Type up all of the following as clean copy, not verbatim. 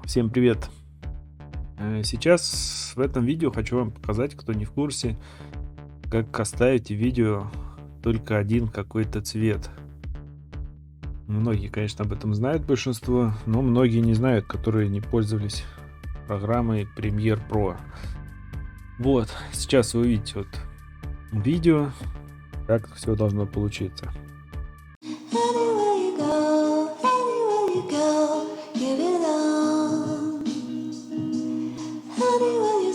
Всем привет! Сейчас в этом видео хочу вам показать, кто не в курсе, как оставить в видео только один какой-то цвет. Многие, конечно, об этом знают, большинство, но многие не знают, которые не пользовались программой Premiere Pro. Вот, сейчас вы увидите вот видео, как все должно получиться. Anywhere you go, give it all. Anywhere you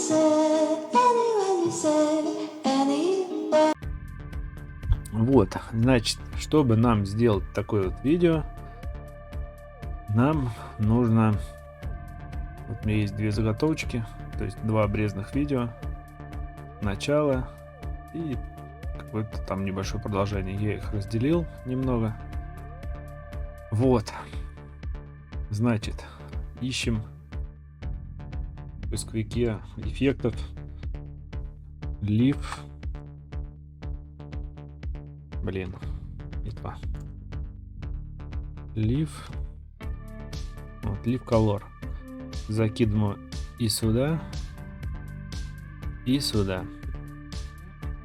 say, anywhere. Вот, значит, чтобы нам сделать такое вот видео, нам нужно... Вот у меня есть две заготовочки, то есть два обрезанных видео. Начало и какое-то там небольшое продолжение. Я их разделил немного. Вот. Значит, ищем в поисковике эффектов Live. Блин, не то. Live. Вот, Live Color. Закидываем и сюда, и сюда.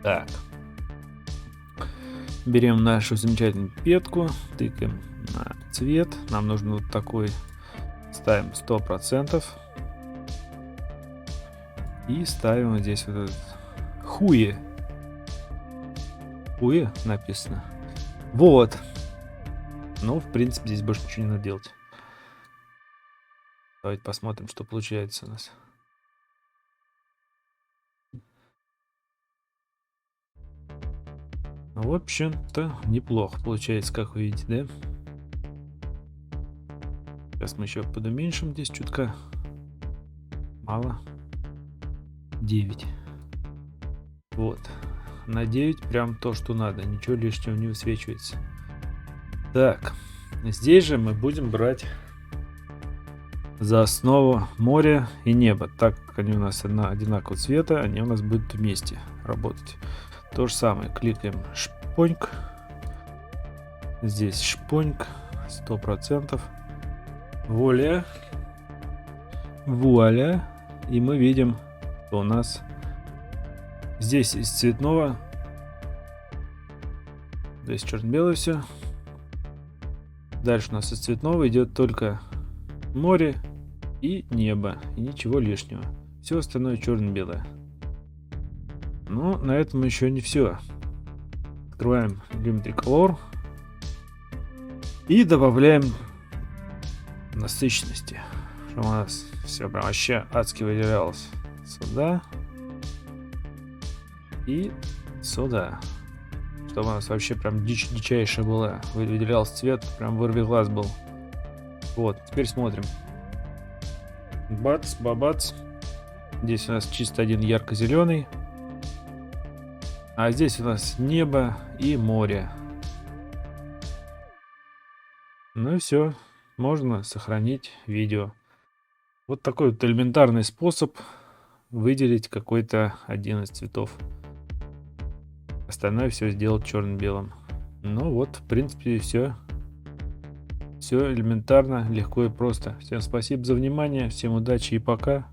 Так. Берем нашу замечательную петку, тыкаем на цвет. Нам нужно вот такой. Ставим 100%. И ставим вот здесь вот этот хуе. Хуе написано. Вот. Ну, в принципе, здесь больше ничего не надо делать. Давайте посмотрим, что получается у нас. В общем-то, неплохо получается, как вы видите, да? Сейчас мы еще подуменьшим здесь чутка. Мало. 9. Вот. На 9 прям то, что надо. Ничего лишнего не высвечивается. Так. Здесь же мы будем брать за основу море и небо. Так как они у нас одинакового цвета, они у нас будут вместе работать. То же самое. Кликаем шпоньк. Здесь шпоньк. 100%. Вуаля. Вуаля. И мы видим, что у нас здесь из цветного. Здесь черно-белое все. Дальше у нас из цветного идет только море и небо. И ничего лишнего. Все остальное черно-белое. Но на этом еще не все. Открываем Lumetri Color и добавляем насыщенности, чтобы у нас все прям вообще адски выделялось. Сюда и сюда, чтобы у нас вообще прям дичайшая была, выделялся цвет, прям вырви глаз был. Вот, теперь смотрим. Бац, бабац. Здесь у нас чисто один ярко-зеленый. А здесь у нас небо и море. Ну и все. Можно сохранить видео. Вот такой вот элементарный способ выделить какой-то один из цветов. Остальное все сделать черно-белым. Ну вот, в принципе, все. Все элементарно, легко и просто. Всем спасибо за внимание. Всем удачи и пока.